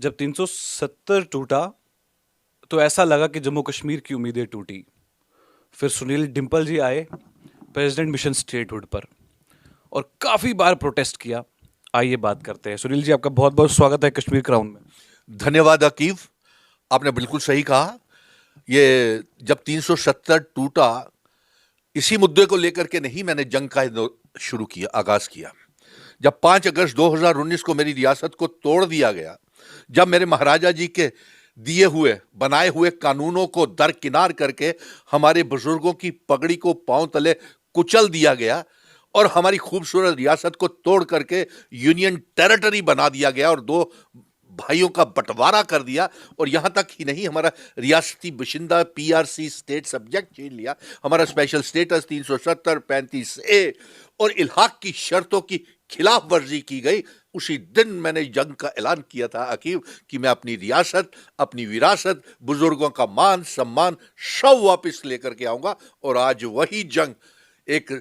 जब 370 टूटा तो ऐसा लगा कि जम्मू कश्मीर की उम्मीदें टूटी। फिर सुनील डिम्पल जी आए प्रेसिडेंट मिशन स्टेटहुड पर और काफी बार प्रोटेस्ट किया। आइए बात करते हैं। सुनील जी, आपका बहुत बहुत स्वागत है कश्मीर क्राउन में। धन्यवाद अकीब, आपने बिल्कुल सही कहा। ये जब 370 टूटा, इसी मुद्दे को लेकर के नहीं मैंने जंग का शुरू किया, आगाज किया। जब 5 अगस्त 2019 को मेरी रियासत को तोड़ दिया गया, जब मेरे महाराजा जी के दिए हुए बनाए हुए कानूनों को दरकिनार करके हमारे बुजुर्गों की पगड़ी को पांव तले कुचल दिया गया और हमारी खूबसूरत रियासत को तोड़ करके यूनियन टेरिटरी बना दिया गया और दो भाइयों का बंटवारा कर दिया, और यहां तक ही नहीं, हमारा रियासती बशिंदा पीआरसी स्टेट सब्जेक्ट छीन लिया, हमारा स्पेशल स्टेटस 370 35A और इल्हाक की शर्तों की खिलाफ वर्जी की गई। उसी दिन मैंने जंग का ऐलान किया था अकीब कि मैं अपनी रियासत, अपनी विरासत, बुजुर्गों का मान सम्मान सब वापस लेकर के आऊंगा। और आज वही जंग एक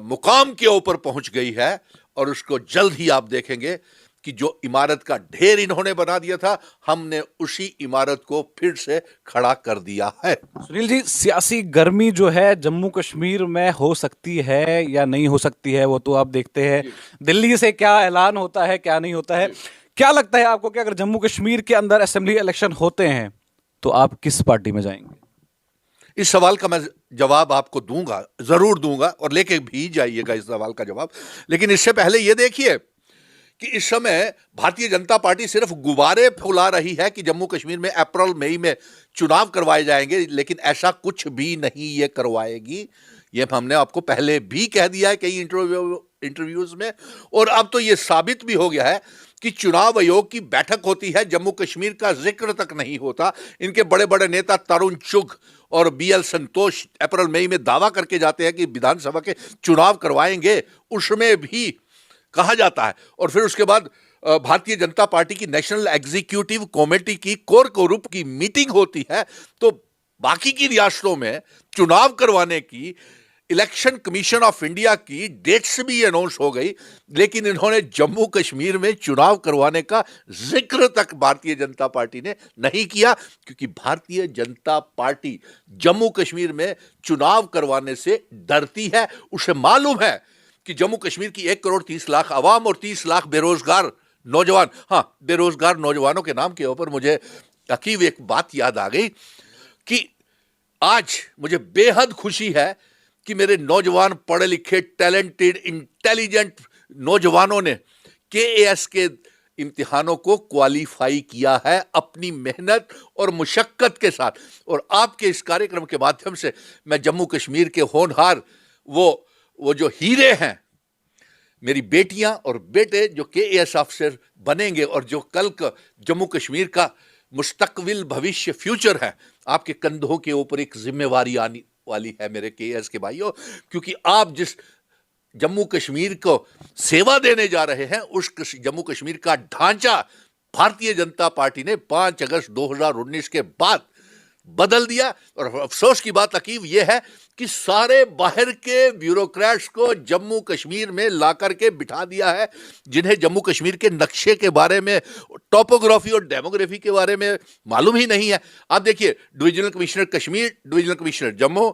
मुकाम के ऊपर पहुंच गई है और उसको जल्द ही आप देखेंगे कि जो इमारत का ढेर इन्होंने बना दिया था, हमने उसी इमारत को फिर से खड़ा कर दिया है। सुनील जी, सियासी गर्मी जो है जम्मू कश्मीर में हो सकती है या नहीं हो सकती है, वो तो आप देखते हैं दिल्ली से क्या ऐलान होता है क्या नहीं होता है। क्या लगता है आपको कि अगर जम्मू कश्मीर के अंदर असेंबली इलेक्शन होते हैं तो आप किस पार्टी में जाएंगे? इस सवाल का मैं जवाब आपको दूंगा, जरूर दूंगा, और लेके भी जाइएगा इस सवाल का जवाब। लेकिन इससे पहले यह देखिए कि इस समय भारतीय जनता पार्टी सिर्फ गुब्बारे फुला रही है कि जम्मू कश्मीर में अप्रैल मई में चुनाव करवाए जाएंगे, लेकिन ऐसा कुछ भी नहीं ये करवाएगी। ये हमने आपको पहले भी कह दिया है कई इंटरव्यूज में, और अब तो ये साबित भी हो गया है कि चुनाव आयोग की बैठक होती है, जम्मू कश्मीर का जिक्र तक नहीं होता। इनके बड़े बड़े नेता तरुण चुग और बीएल संतोष अप्रैल मई में दावा करके जाते हैं कि विधानसभा के चुनाव करवाएंगे, उसमें भी कहा जाता है। और फिर उसके बाद भारतीय जनता पार्टी की नेशनल एग्जीक्यूटिव कमेटी की कोर ग्रुप की मीटिंग होती है, तो बाकी की रियासतों में चुनाव करवाने की इलेक्शन कमीशन ऑफ इंडिया की डेट्स भी अनाउंस हो गई, लेकिन इन्होंने जम्मू कश्मीर में चुनाव करवाने का जिक्र तक भारतीय जनता पार्टी ने नहीं किया, क्योंकि भारतीय जनता पार्टी जम्मू कश्मीर में चुनाव करवाने से डरती है। उसे मालूम है कि जम्मू कश्मीर की 1 करोड़ 30 लाख आवाम और 30 लाख बेरोजगार नौजवान, हाँ, बेरोजगार नौजवानों के नाम के ऊपर मुझे अकीब एक बात याद आ गई कि आज मुझे बेहद खुशी है कि मेरे नौजवान पढ़े लिखे टैलेंटेड इंटेलिजेंट नौजवानों ने केएएस के इम्तिहानों को क्वालिफाई किया है अपनी मेहनत और मुशक्कत के साथ। और आपके इस कार्यक्रम के माध्यम से मैं जम्मू कश्मीर के होनहार वो जो हीरे हैं, मेरी बेटियां और बेटे जो केएएस ऑफिसर बनेंगे और जो कल का जम्मू कश्मीर का मुस्तकबिल भविष्य फ्यूचर है, आपके कंधों के ऊपर एक जिम्मेवारी आने वाली है मेरे केएएस के भाइयों, क्योंकि आप जिस जम्मू कश्मीर को सेवा देने जा रहे हैं, उस जम्मू कश्मीर का ढांचा भारतीय जनता पार्टी ने 5 अगस्त 2019 के बाद बदल दिया। और अफसोस की बात अकीब यह है कि सारे बाहर के ब्यूरोक्रेट्स को जम्मू कश्मीर में लाकर के बिठा दिया है, जिन्हें जम्मू कश्मीर के नक्शे के बारे में, टोपोग्राफी और डेमोग्राफी के बारे में मालूम ही नहीं है। आप देखिए, divisional commissioner Kashmir, divisional commissioner Jammu,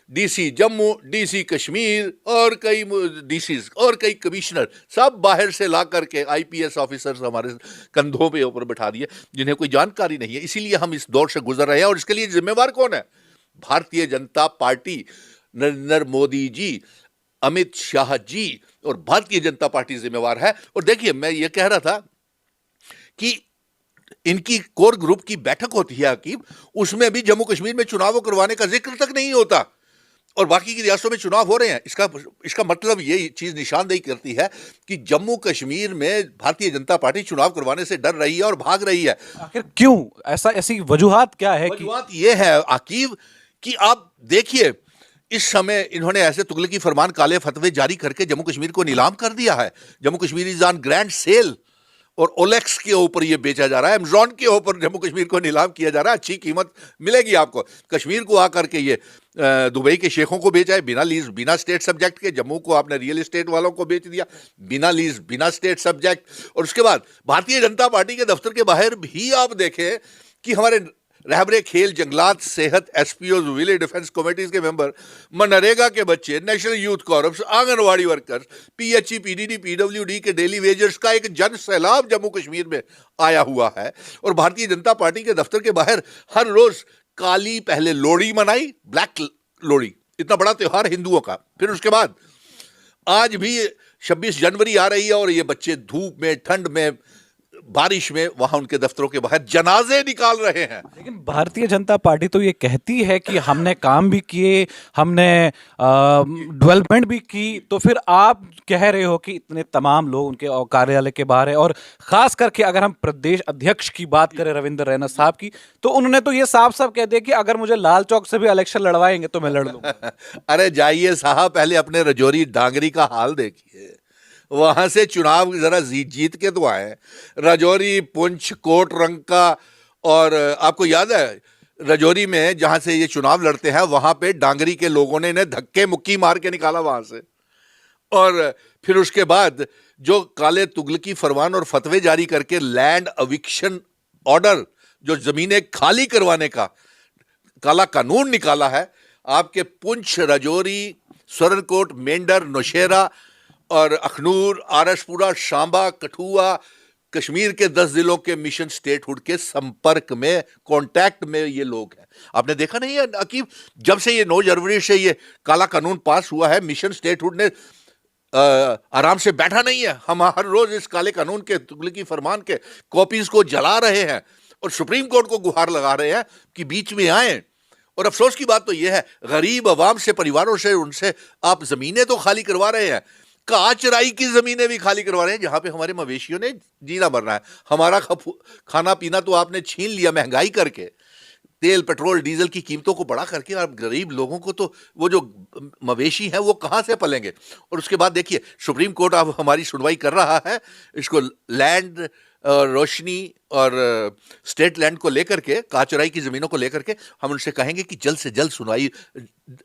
DC Jammu, DC Kashmir और कई डीसीज और कई कमिश्नर सब बाहर से ला करके आईपीएस ऑफिसर्स हमारे कंधों पे ऊपर बिठा दिए, जिन्हें कोई जानकारी नहीं है। इसीलिए हम इस दौर से गुजर रहे हैं, और इसके लिए जिम्मेवार कौन है? भारतीय जनता पार्टी, नरेंद्र मोदी जी, अमित शाह जी और भारतीय जनता पार्टी जिम्मेवार है। और देखिए, मैं ये कह रहा था कि इनकी कोर ग्रुप की बैठक होती है अकीब, उसमें भी जम्मू कश्मीर में चुनाव करवाने का जिक्र तक नहीं होता, और बाकी की रियासतों में चुनाव हो रहे हैं। इसका मतलब ये चीज निशानदेही करती है कि जम्मू कश्मीर में भारतीय जनता पार्टी चुनाव करवाने से डर रही है और भाग रही है। आखिर क्यों? ऐसी वजूहात क्या है? वजूहात ये है आकिब कि आप देखिए, इस समय इन्होंने ऐसे तुगलकी फरमान, काले फतवे जारी करके जम्मू कश्मीर को नीलाम कर दिया है। Jammu Kashmir is on grand sale. और ओलेक्स के ऊपर ये बेचा जा रहा है, अमेजॉन के ऊपर जम्मू कश्मीर को नीलाम किया जा रहा है। अच्छी कीमत मिलेगी आपको। कश्मीर को आकर के ये दुबई के शेखों को बेचा है बिना लीज बिना स्टेट सब्जेक्ट के। जम्मू को आपने रियल एस्टेट वालों को बेच दिया बिना लीज बिना स्टेट सब्जेक्ट। और उसके बाद भारतीय जनता पार्टी के दफ्तर के बाहर भी आप देखें कि हमारे रहबरे खेल, जंगलात, सेहत, एसपीओ, विलेज डिफेंस कमेटीज के मेंबर, मनरेगा के बच्चे, national youth corps, anganwadi workers, PHE, PDD, PWD के डेली वेजर्स का एक जन सैलाब जम्मू कश्मीर में आया हुआ है। और भारतीय जनता पार्टी के दफ्तर के बाहर हर रोज काली, पहले लोहड़ी मनाई, ब्लैक लोहड़ी, इतना बड़ा त्योहार हिंदुओं का। फिर उसके बाद आज भी 26 जनवरी आ रही है और ये बच्चे धूप में, ठंड में, बारिश में वहां उनके दफ्तरों के बाहर जनाजे निकाल रहे हैं। लेकिन भारतीय जनता पार्टी तो ये कहती है कि हमने काम भी किए, हमने डेवलपमेंट भी की, तो फिर आप कह रहे हो कि इतने तमाम लोग उनके कार्यालय के बाहर है। और खास करके अगर हम प्रदेश अध्यक्ष की बात करें रविंद्र रैना साहब की, तो उन्होंने तो ये साफ साफ कह दिया कि अगर मुझे लाल चौक से भी इलेक्शन लड़वाएंगे तो मैं लड़ लूंगा। अरे जाइए साहब, पहले अपने रजौरी डांगरी का हाल देखिए, वहां से चुनाव जरा जीत के तो आए। रजौरी, पुंछ, कोट रंका, और आपको याद है रजौरी में जहां से ये चुनाव लड़ते हैं वहां पे डांगरी के लोगों ने इन्हें धक्के मुक्की मार के निकाला वहां से। और फिर उसके बाद जो काले तुगलकी फरमान और फतवे जारी करके लैंड अविक्शन ऑर्डर, जो जमीनें खाली करवाने का काला कानून निकाला है, आपके पुंछ, रजौरी, स्वरनकोट, मेंढर, नौशेरा और अखनूर, आरसपुरा, शांबा, कठुआ, कश्मीर के 10 जिलों के मिशन स्टेटहुड के संपर्क में, कांटेक्ट में ये लोग हैं। आपने देखा नहीं है अकीब, जब से ये 9 जनवरी से ये काला कानून पास हुआ है, मिशन स्टेटहुड ने आराम से बैठा नहीं है। हम हर रोज इस काले कानून के, तुगलकी फरमान के कॉपीज को जला रहे हैं और सुप्रीम कोर्ट को गुहार लगा रहे हैं कि बीच में आए। और अफसोस की बात तो यह है, गरीब अवाम से, परिवारों से, उनसे आप जमीनें तो खाली करवा रहे हैं, काचराई की जमीनें भी खाली करवा रहे हैं जहां पे हमारे मवेशियों ने जीना मरना है। हमारा खाना पीना तो आपने छीन लिया महंगाई करके, तेल, पेट्रोल, डीजल की कीमतों को बढ़ा करके। और गरीब लोगों को तो वो जो मवेशी हैं वो कहां से पलेंगे। और उसके बाद देखिए सुप्रीम कोर्ट अब हमारी सुनवाई कर रहा है, इसको लैंड रोशनी और स्टेट लैंड को लेकर के, काचराई की जमीनों को लेकर के हम उनसे कहेंगे कि जल्द से जल्द सुनवाई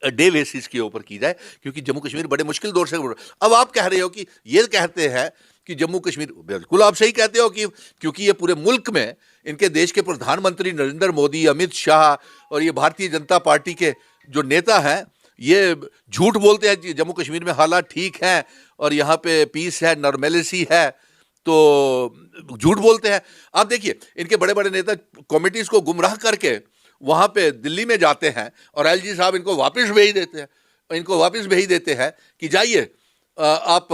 डे बेसिस के ऊपर की जाए, क्योंकि जम्मू कश्मीर बड़े मुश्किल दौर से। अब आप कह रहे हो कि ये कहते हैं कि जम्मू कश्मीर, बिल्कुल आप सही कहते हो कि क्योंकि ये पूरे मुल्क में इनके देश के प्रधानमंत्री नरेंद्र मोदी, अमित शाह और ये भारतीय जनता पार्टी के जो नेता हैं, ये झूठ बोलते हैं कि जम्मू कश्मीर में हालात ठीक हैं और यहाँ पे पीस है, नॉर्मेलिटी है, तो झूठ बोलते हैं। आप देखिए इनके बड़े बड़े नेता कमेटीज को गुमराह करके वहां पे दिल्ली में जाते हैं और एलजी साहब इनको वापस भेज देते हैं कि जाइए आप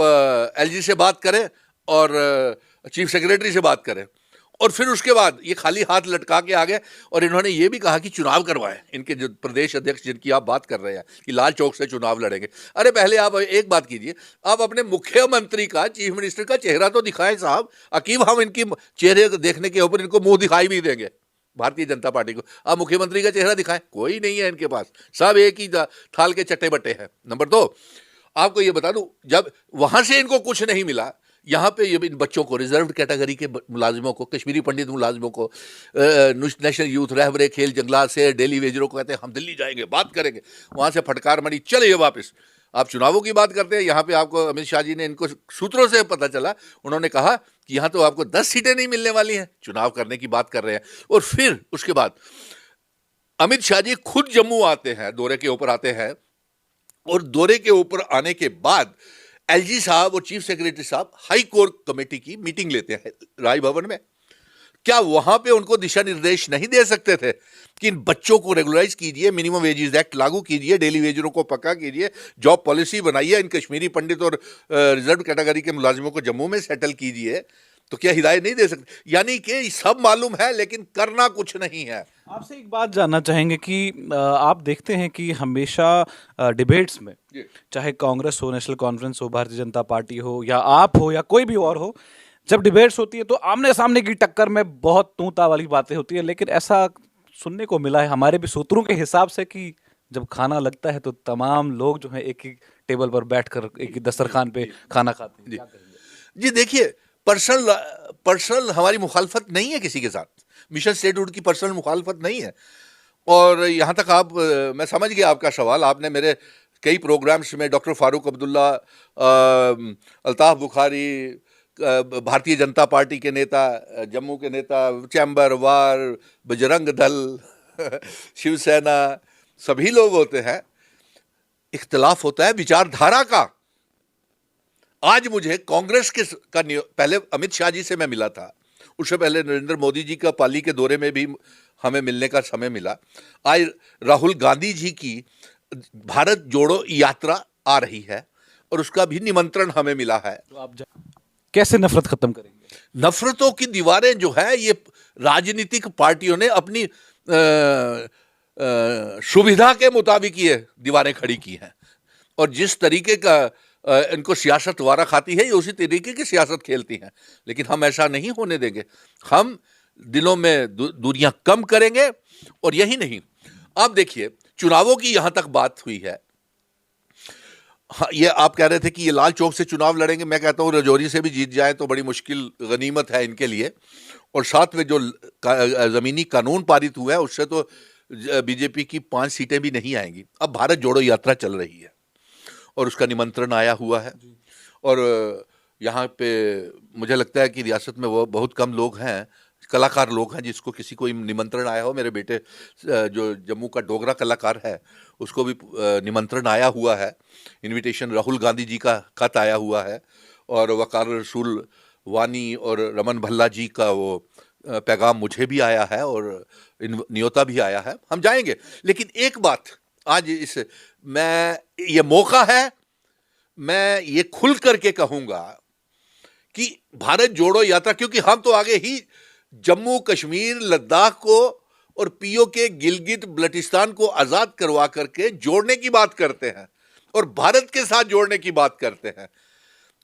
एलजी से बात करें और चीफ सेक्रेटरी से बात करें। और फिर उसके बाद ये खाली हाथ लटका के आ गए और इन्होंने ये भी कहा कि चुनाव करवाएं। इनके जो प्रदेश अध्यक्ष जिनकी आप बात कर रहे हैं कि लाल चौक से चुनाव लड़ेंगे, अरे पहले आप एक बात कीजिए, आप अपने मुख्यमंत्री का, चीफ मिनिस्टर का चेहरा तो दिखाएं साहब। अकीब हम इनकी चेहरे देखने के ऊपर इनको मुंह दिखाई भी देंगे भारतीय जनता पार्टी को। आप मुख्यमंत्री का चेहरा दिखाएं, कोई नहीं है इनके पास, सब एक ही थाल के चट्टे बट्टे हैं। नंबर 2, आपको ये बता दूं, जब वहां से इनको कुछ नहीं मिला, यहाँ पे ये इन बच्चों को, रिजर्व कैटेगरी के मुलाजिमों को, कश्मीरी पंडित मुलाजिमों को, नेशनल यूथ, रहबरे खेल, जंगलात से डेली वेजरों को कहते हैं हम दिल्ली जाएंगे, बात करेंगे। वहाँ से फटकार मरी, चले वापस। आप चुनावों की बात करते हैं, यहाँ पे आपको अमित शाह जी ने, इनको सूत्रों से पता चला, उन्होंने कहा कि यहाँ तो आपको 10 सीटें नहीं मिलने वाली हैं, चुनाव करने की बात कर रहे हैं। और फिर उसके बाद अमित शाह जी खुद जम्मू आते हैं, दौरे के ऊपर आते हैं, और दौरे के ऊपर आने के बाद एलजी साहब और चीफ सेक्रेटरी साहब हाई कोर्ट कमेटी की मीटिंग लेते हैं राय भवन में। क्या वहां पे उनको दिशा निर्देश नहीं दे सकते थे कि इन बच्चों को रेगुलराइज कीजिए, मिनिमम वेजेस एक्ट लागू कीजिए, डेली वेजरों को पक्का कीजिए, जॉब पॉलिसी बनाइए, इन कश्मीरी पंडित और रिजर्व कैटेगरी के मुलाजिमों को जम्मू में सेटल कीजिए? तो क्या हिदायत नहीं दे सकते? यानी कि सब मालूम है लेकिन करना कुछ नहीं है। आपसे एक बात जानना चाहेंगे कि आप देखते हैं कि हमेशा डिबेट्स में, चाहे कांग्रेस हो, नेशनल कॉन्फ्रेंस हो, भारतीय जनता पार्टी हो, या आप हो, या कोई भी और हो, जब डिबेट्स होती है तो आमने सामने की टक्कर में बहुत तूता वाली बातें होती है। लेकिन ऐसा सुनने को मिला है हमारे भी सूत्रों के हिसाब से कि जब खाना लगता है तो तमाम लोग जो है एक ही टेबल पर बैठकर एक ही दस्तरखान पे खाना खाते हैं। जी देखिए, पर्सनल पर्सनल हमारी मुखालफत नहीं है किसी के साथ, मिशन स्टेटहुड की पर्सनल मुखालफत नहीं है। और यहाँ तक आप मैं समझ गया आपका सवाल। आपने मेरे कई प्रोग्राम्स में डॉक्टर फारूक अब्दुल्ला, अल्ताफ बुखारी, भारतीय जनता पार्टी के नेता, जम्मू के नेता, चैम्बर वार, बजरंग दल शिवसेना, सभी लोग होते हैं। इख्तिलाफ होता है विचारधारा का। आज मुझे कांग्रेस के पहले अमित शाह जी से मैं मिला था, उससे पहले नरेंद्र मोदी जी का पाली के दौरे में भी हमें मिलने का समय मिला। आज राहुल गांधी जी की भारत जोड़ो यात्रा आ रही है और उसका भी निमंत्रण हमें मिला है। तो आप कैसे नफरत खत्म करेंगे? नफरतों की दीवारें जो है ये राजनीतिक पार्टियों ने अपनी सुविधा के मुताबिक ये दीवारें खड़ी की हैं, और जिस तरीके का इनको सियासत वारा खाती है ये उसी तरीके की सियासत खेलती हैं। लेकिन हम ऐसा नहीं होने देंगे। हम दिलों में दूरियां कम करेंगे। और यही नहीं, आप देखिए चुनावों की यहां तक बात हुई है। हाँ, ये आप कह रहे थे कि ये लाल चौक से चुनाव लड़ेंगे। मैं कहता हूं रजौरी से भी जीत जाए तो बड़ी मुश्किल गनीमत है इनके लिए। और साथ में जो जमीनी कानून पारित हुआ है उससे तो बीजेपी की 5 सीटें भी नहीं आएंगी। अब भारत जोड़ो यात्रा चल रही है और उसका निमंत्रण आया हुआ है। और यहाँ पे मुझे लगता है कि रियासत में वो बहुत कम लोग हैं, कलाकार लोग हैं जिसको किसी को निमंत्रण आया हो। मेरे बेटे जो जम्मू का डोगरा कलाकार है उसको भी निमंत्रण आया हुआ है। इनविटेशन राहुल गांधी जी का खत आया हुआ है, और वकार रसूल वानी और रमन भल्ला जी का वो पैगाम मुझे भी आया है, और न्योता भी आया है। हम जाएंगे। लेकिन एक बात आज ये मौका है, मैं ये खुल करके कहूंगा कि भारत जोड़ो यात्रा, क्योंकि हम तो आगे ही जम्मू कश्मीर लद्दाख को और पीओके गिलगित बल्टिस्तान को आजाद करवा करके जोड़ने की बात करते हैं और भारत के साथ जोड़ने की बात करते हैं,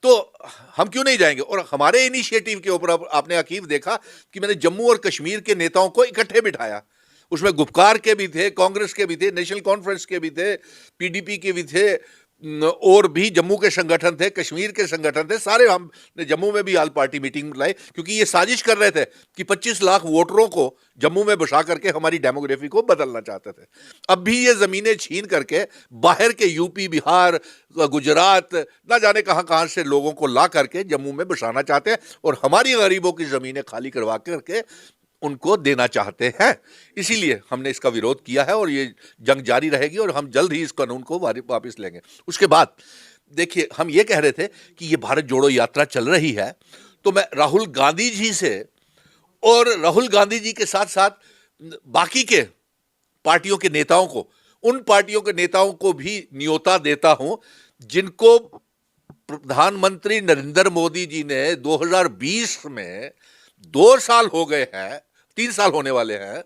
तो हम क्यों नहीं जाएंगे। और हमारे इनिशिएटिव के ऊपर आपने अकीब देखा कि मैंने जम्मू और कश्मीर के नेताओं को इकट्ठे बिठाया। उसमें गुपकार के भी थे, कांग्रेस के भी थे, नेशनल कॉन्फ्रेंस के भी थे, पीडीपी के भी थे, और भी जम्मू के संगठन थे, कश्मीर के संगठन थे। सारे हमने जम्मू में भी आल पार्टी मीटिंग बुलाई, क्योंकि ये साजिश कर रहे थे कि 25 लाख वोटरों को जम्मू में बसा करके हमारी डेमोग्राफी को बदलना चाहते थे। अब भी ये जमीनें छीन करके बाहर के यूपी, बिहार, गुजरात, ना जाने कहां कहां से लोगों को ला करके जम्मू में बसाना चाहते हैं, और हमारी गरीबों की जमीनें खाली करवा करके उनको देना चाहते हैं। इसीलिए हमने इसका विरोध किया है और ये जंग जारी रहेगी, और हम जल्द ही इस कानून को वापस लेंगे। उसके बाद देखिए, हम ये कह रहे थे कि ये भारत जोड़ो यात्रा चल रही है, तो मैं राहुल गांधी जी से और राहुल गांधी जी के साथ साथ बाकी के पार्टियों के नेताओं को, उन पार्टियों के नेताओं को भी न्योता देता हूं जिनको प्रधानमंत्री नरेंद्र मोदी जी ने 2020 में 2 साल हो गए हैं, 3 साल होने वाले हैं,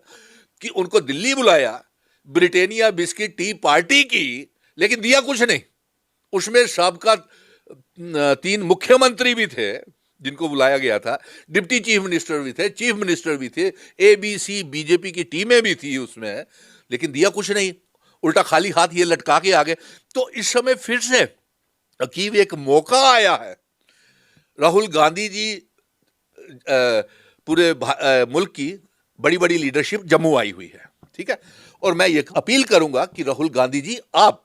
कि उनको दिल्ली बुलाया, ब्रिटानिया बिस्किट टी पार्टी की, लेकिन दिया कुछ नहीं। उसमें सबका 3 मुख्यमंत्री भी थे जिनको बुलाया गया था, डिप्टी चीफ मिनिस्टर भी थे, चीफ मिनिस्टर भी थे, एबीसी बीजेपी की टीमें भी थी उसमें, लेकिन दिया कुछ नहीं। उल्टा खाली हाथ ये लटका के आ गए। तो इस समय फिर से अकीब एक मौका आया है। राहुल गांधी जी, पूरे मुल्क की बड़ी बड़ी लीडरशिप जम्मू आई हुई है, ठीक है। और मैं ये अपील करूंगा कि राहुल गांधी जी, आप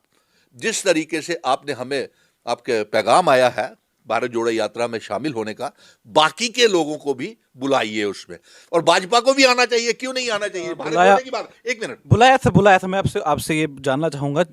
जिस तरीके से आपने हमें, आपके पैगाम आया है भारत जोड़ो यात्रा में शामिल होने का, बाकी के लोगों को भी बुलाइए उसमें, और भाजपा को भी आना चाहिए। क्यों नहीं आना चाहिए? भारत जोड़ो की बात, एक मिनट, बुलाया था। मैं आपसे ये जानना चाहूंगा,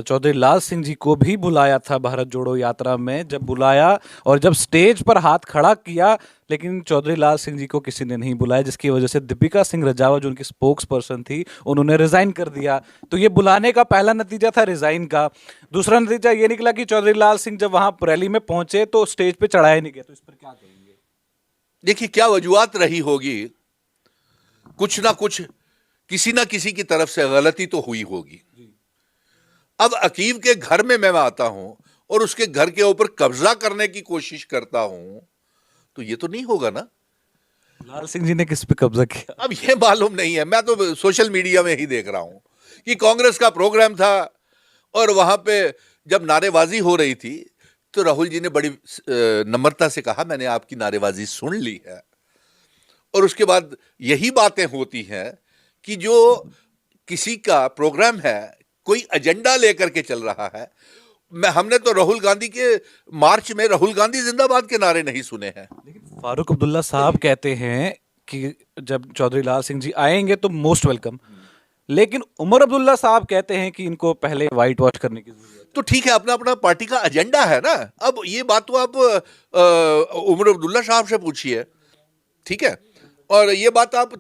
चौधरी लाल सिंह जी को भी बुलाया था भारत जोड़ो यात्रा में। जब बुलाया और जब स्टेज पर हाथ खड़ा किया, लेकिन चौधरी लाल सिंह जी को किसी ने नहीं बुलाया, जिसकी वजह से दीपिका सिंह रजावा जो उनकी स्पोक्स पर्सन थी, उन्होंने रिजाइन कर दिया। तो ये बुलाने का पहला नतीजा था रिजाइन का। दूसरा नतीजा ये निकला कि चौधरी लाल सिंह जब वहां रैली में पहुंचे तो स्टेज पे चढ़ाया नहीं गया। तो इस पर क्या कहेंगे? देखिए, क्या वजूहत रही होगी, कुछ ना कुछ, किसी ना किसी की तरफ से गलती तो हुई होगी। अब अकीब के घर में मैं आता हूं और उसके घर के ऊपर कब्जा करने की कोशिश करता हूं, तो ये तो नहीं होगा ना। लाल सिंह जी ने किस पे कब्जा किया अब ये मालूम नहीं है। मैं तो सोशल मीडिया में ही देख रहा हूं कि कांग्रेस का प्रोग्राम था और वहां पे जब नारेबाजी हो रही थी तो राहुल जी ने बड़ी नम्रता से कहा मैंने आपकी नारेबाजी सुन ली है, और उसके बाद यही बातें होती हैं कि जो किसी का प्रोग्राम है, कोई एजेंडा लेकर के चल रहा है। हमने तो राहुल गांधी के मार्च में राहुल गांधी जिंदाबाद के नारे नहीं सुने हैं। लेकिन फारूक अब्दुल्ला साहब कहते हैं कि जब चौधरी लाल सिंह जी आएंगे तो मोस्ट वेलकम, लेकिन उमर अब्दुल्ला साहब कहते हैं कि इनको पहले व्हाइट वॉश करने की जरूरत है। तो ठीक है, अपना अपना पार्टी का एजेंडा है ना। अब ये बात तो आप उमर अब्दुल्ला साहब से पूछिए, ठीक है, और ये बात आप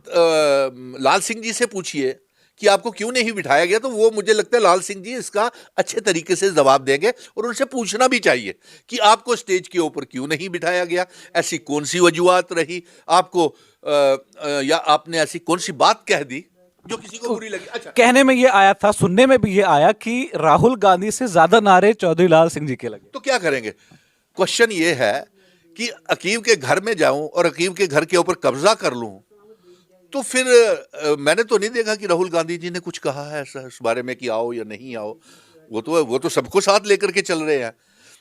लाल सिंह जी से पूछिए कि आपको क्यों नहीं बिठाया गया। तो वो मुझे लगता है लाल सिंह जी इसका अच्छे तरीके से जवाब देंगे, और उनसे पूछना भी चाहिए कि आपको स्टेज के ऊपर क्यों नहीं बिठाया गया, ऐसी कौन सी वजूहात रही आपको, या आपने ऐसी कौन सी बात कह दी जो किसी को बुरी लगी। अच्छा, कहने में ये आया था, सुनने में भी ये आया कि राहुल गांधी से ज्यादा नारे चौधरी लाल सिंह जी के लगे। तो क्या करेंगे? क्वेश्चन ये है कि अकीब के घर में जाऊं और अकीब के घर के ऊपर कब्जा कर लूं, तो फिर मैंने तो नहीं देखा कि राहुल गांधी जी ने कुछ कहा है ऐसा इस बारे में कि आओ या नहीं आओ। वो तो सबको साथ लेकर के चल रहे हैं।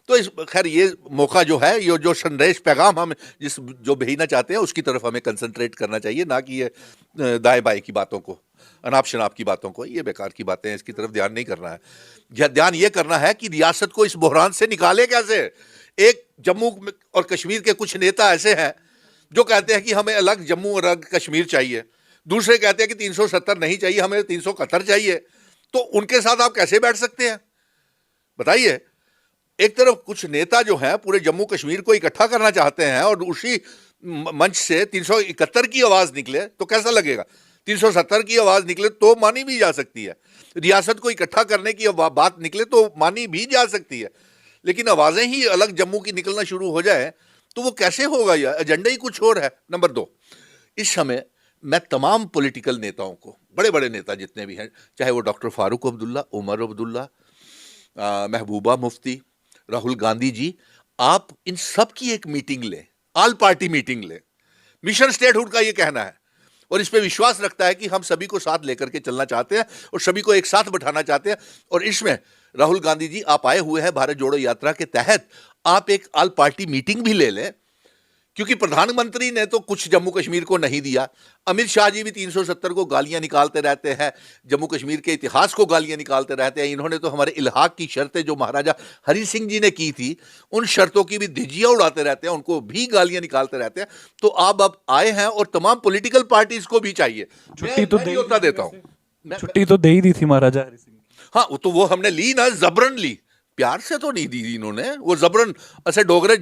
तो इस खैर ये मौका जो है, ये जो संदेश पैगाम हम जो भेजना चाहते हैं उसकी तरफ हमें कंसंट्रेट करना चाहिए, ना कि ये दाएं बाएं की बातों को, अनाप शनाप की बातों को। ये बेकार की बातें हैं, इसकी तरफ ध्यान नहीं करना है। ध्यान ये करना है कि रियासत को इस बहरान से निकाले कैसे। एक जम्मू और कश्मीर के कुछ नेता ऐसे हैं जो कहते हैं कि हमें अलग जम्मू और अलग कश्मीर चाहिए, दूसरे कहते हैं कि 370 नहीं चाहिए, हमें 371 चाहिए। तो उनके साथ आप कैसे बैठ सकते हैं बताइए? एक तरफ कुछ नेता जो हैं पूरे जम्मू कश्मीर को इकट्ठा करना चाहते हैं, और उसी मंच से 371 की आवाज निकले तो कैसा लगेगा? 370 की आवाज निकले तो मानी भी जा सकती है, रियासत को इकट्ठा करने की बात निकले तो मानी भी जा सकती है, लेकिन आवाजें ही अलग जम्मू की निकलना शुरू हो जाए तो वो कैसे होगा? यार एजेंडा ही कुछ और है। नंबर 2, इस समय मैं तमाम पॉलिटिकल नेताओं को, बड़े बड़े नेता जितने भी हैं, चाहे वो डॉक्टर फारूक अब्दुल्ला, उमर अब्दुल्ला, महबूबा मुफ्ती, राहुल गांधी जी, आप इन सब की एक मीटिंग लें, ऑल पार्टी मीटिंग लें। मिशन स्टेटहुड का ये कहना है, और इस पे विश्वास रखता है कि हम सभी को साथ लेकर के चलना चाहते हैं और सभी को एक साथ बैठाना चाहते हैं। और इसमें राहुल गांधी जी, आप आए हुए हैं भारत जोड़ो यात्रा के तहत, आप एक ऑल पार्टी मीटिंग भी ले लें, क्योंकि प्रधानमंत्री ने तो कुछ जम्मू कश्मीर को नहीं दिया। अमित शाह जी भी 370 को गालियां निकालते रहते हैं, जम्मू कश्मीर के इतिहास को गालियां निकालते रहते हैं। इन्होंने तो हमारे इल्हाक की शर्तें जो महाराजा हरि सिंह जी ने की थी, उन शर्तों की भी धिज्जियां उड़ाते रहते हैं, उनको भी गालियां निकालते रहते हैं। तो आप अब आए हैं, और तमाम पॉलिटिकल पार्टीज को भी चाहिए। छुट्टी तो न्योता देता हूं। छुट्टी तो दे ही दी थी महाराजा हरि सिंह। हाँ, तो वो हमने ली ना, जबरन ली, प्यार से तो नहीं दी इन्होंने। वो जबरन, ऐसे डोगरे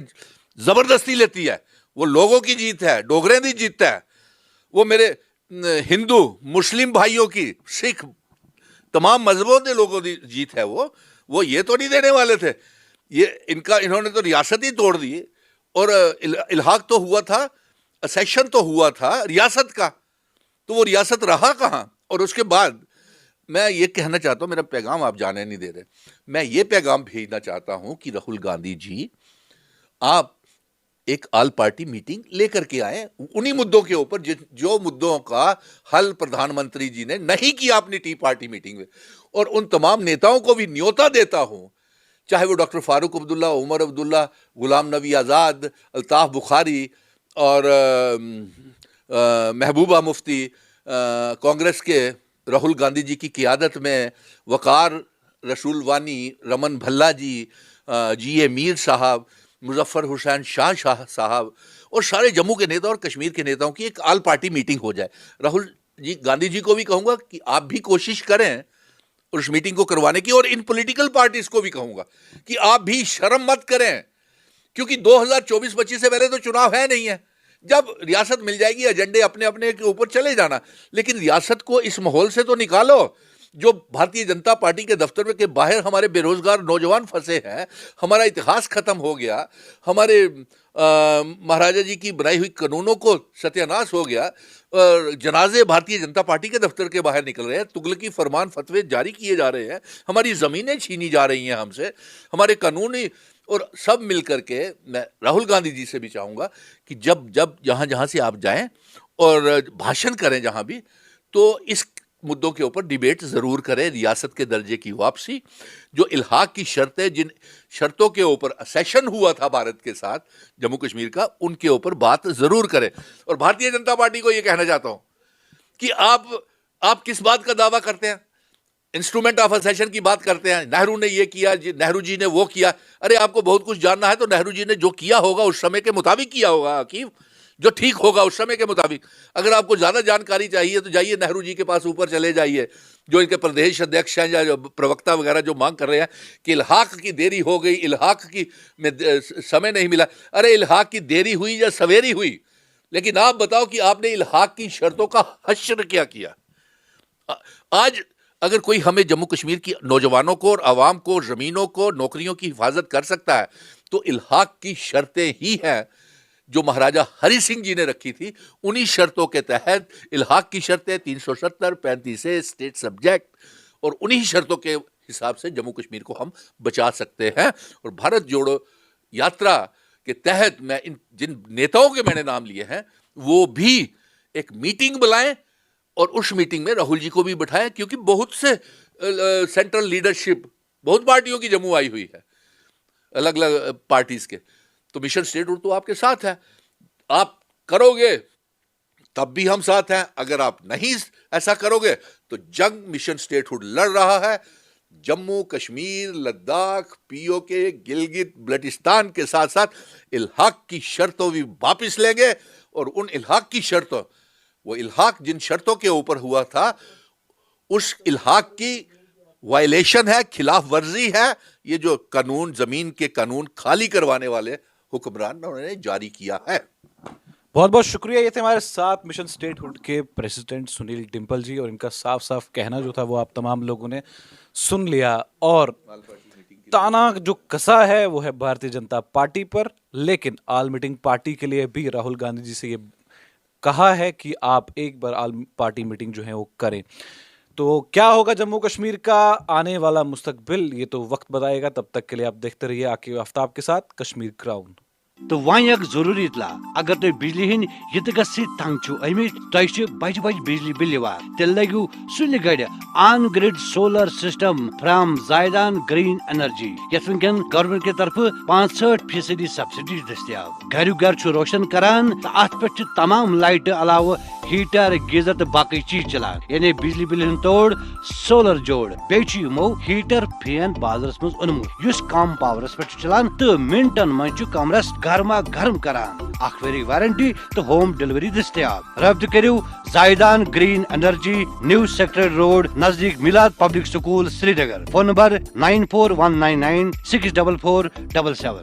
जबरदस्ती लेती है, वो लोगों की जीत है, डोगरे की जीत है। वो मेरे हिंदू मुस्लिम भाइयों की, सिख, तमाम मजहबों के लोगों की जीत है। वो ये तो नहीं देने वाले थे। इन्होंने तो रियासत ही तोड़ दी, और इल्हाक तो हुआ था, सेशन तो हुआ था रियासत का, तो वो रियासत रहा कहां? और उसके बाद मैं ये कहना चाहता हूं, मेरा पैगाम आप जाने नहीं दे रहे, मैं ये पैगाम भेजना चाहता हूं कि राहुल गांधी जी, आप एक ऑल पार्टी मीटिंग लेकर के आए उन्हीं मुद्दों के ऊपर जो मुद्दों का हल प्रधानमंत्री जी ने नहीं किया अपनी टी पार्टी मीटिंग में। और उन तमाम नेताओं को भी न्योता देता हूं, चाहे वो डॉक्टर फारूक अब्दुल्ला, उमर अब्दुल्ला, गुलाम नबी आज़ाद, अल्ताफ बुखारी और महबूबा मुफ्ती, कांग्रेस के राहुल गांधी जी की क़ियादत में वकार रसूल वानी, रमन भल्ला जी, जी.ए. मीर साहब, मुजफ्फर हुसैन शाह साहब, और सारे जम्मू के नेता और कश्मीर के नेताओं की एक ऑल पार्टी मीटिंग हो जाए। राहुल जी गांधी जी को भी कहूंगा कि आप भी कोशिश करें उस मीटिंग को करवाने की, और इन पॉलिटिकल पार्टीज को भी कहूंगा कि आप भी शर्म मत करें, क्योंकि 2024-25 से पहले तो चुनाव है नहीं है। जब रियासत मिल जाएगी, एजेंडे अपने अपने के ऊपर चले जाना, लेकिन रियासत को इस माहौल से तो निकालो जो भारतीय जनता पार्टी के दफ्तर में के बाहर हमारे बेरोजगार नौजवान फंसे हैं, हमारा इतिहास खत्म हो गया, हमारे महाराजा जी की बनाई हुई कानूनों को सत्यानाश हो गया, जनाजे भारतीय जनता पार्टी के दफ्तर के बाहर निकल रहे हैं, तुगलकी फरमान फतवे जारी किए जा रहे हैं, हमारी ज़मीनें छीनी जा रही हैं हमसे, हमारे कानूनी, और सब मिल करके मैं राहुल गांधी जी से भी चाहूँगा कि जब जब जहाँ जहाँ से आप जाएं और भाषण करें जहाँ भी, तो इस मुद्दों के ऊपर डिबेट जरूर करें। रियासत के दर्जे की वापसी, जो इल्हाक की शर्तें, जिन शर्तों के ऊपर सेशन हुआ था भारत के साथ जम्मू कश्मीर का, उनके ऊपर बात जरूर करें। और भारतीय जनता पार्टी को यह कहना चाहता हूं कि आप किस बात का दावा करते हैं? इंस्ट्रूमेंट ऑफ असेशन की बात करते हैं, नेहरू ने ये किया, नेहरू जी ने वो किया। अरे आपको बहुत कुछ जानना है तो नेहरू जी ने जो किया होगा उस समय के मुताबिक किया होगा हकीम, जो ठीक होगा उस समय के मुताबिक। अगर आपको ज्यादा जानकारी चाहिए तो जाइए नेहरू जी के पास, ऊपर चले जाइए, जो इनके प्रदेश अध्यक्ष हैं या जो प्रवक्ता वगैरह जो मांग कर रहे हैं कि इल्हाक की देरी हो गई, इल्हाक की में समय नहीं मिला। अरे इल्हाक की देरी हुई या सवेरी हुई, लेकिन आप बताओ कि आपने इल्हाक की शर्तों का हश्र क्या किया? आज अगर कोई हमें जम्मू कश्मीर की नौजवानों को और आवाम को, जमीनों को, नौकरियों की हिफाजत कर सकता है तो इल्हाक की शर्तें ही हैं जो महाराजा हरि सिंह जी ने रखी थी। उन्हीं शर्तों के तहत इल्हाक की शर्तें 370, 35A स्टेट सब्जेक्ट, और उन्हीं शर्तों के हिसाब से जम्मू कश्मीर को हम बचा सकते हैं। और भारत जोड़ो यात्रा के तहत मैं इन जिन नेताओं के मैंने नाम लिए हैं वो भी एक मीटिंग बुलाएं और उस मीटिंग में राहुल जी को भी बिठाएं, क्योंकि बहुत से सेंट्रल लीडरशिप, बहुत पार्टियों की जम्मू आई हुई है, अलग अलग पार्टीज के। तो मिशन स्टेटहुड तो आपके साथ है, आप करोगे तब भी हम साथ हैं। अगर आप नहीं ऐसा करोगे तो जंग मिशन स्टेटहुड लड़ रहा है जम्मू कश्मीर, लद्दाख, पीओके, गिलगित बल्टिस्तान के साथ साथ इल्हाक की शर्तों भी वापस लेंगे। और उन इल्हाक की शर्तों, वो इल्हाक जिन शर्तों के ऊपर हुआ था, उस इल्हाक की वायलेशन है, खिलाफ वर्जी है, ये जो कानून, जमीन के कानून खाली करवाने वाले हुक्मरान उन्होंने जारी किया है। बहुत बहुत शुक्रिया। ये थे हमारे साथ मिशन स्टेटहुड के प्रेसिडेंट सुनील डिम्पल जी, और इनका साफ साफ कहना जो था वो आप तमाम लोगों ने सुन लिया। और ताना जो कसा है वो है भारतीय जनता पार्टी पर, लेकिन आल मीटिंग पार्टी के लिए भी राहुल गांधी जी से ये कहा है कि आप एक बार आल पार्टी मीटिंग जो है वो करें। तो क्या होगा जम्मू कश्मीर का आने वाला मुस्तकबिल, ये तो वक्त बताएगा। तब तक के लिए आप देखते रहिए आकिब आफ्ताब के साथ कश्मीर क्राउन। तो वह जरूरी इतला, अगर तुम बिजली हन यह तंग अमित बज बज बिजली बिल तेल लगू सुन गड़ on grid solar system from जायदान ग्रीन एनर्जी, यथ वनकन गवर्नमेंट के तरफ 65% सब्सिडी दस्तियाब। घर घर रोशन करान तो अत पे तमाम लाइट अलाव हीटर, गीजर तो बाकी चीज चलान, यानी बिजली बिल तोड़ सोलर जोड़। बेमो हीटर फैन बाजारस मज ओनमुत युस कम पावरस पे चलान तो मिनटन मज कमरस गर्मा गर्म करान। अखवेरी वारंटी तो होम डिलीवरी दस्तियाब। रब्त करियो जायदान green energy, new sector road, नजदीक Milad public school, Srinagar. Phone number 9419964477।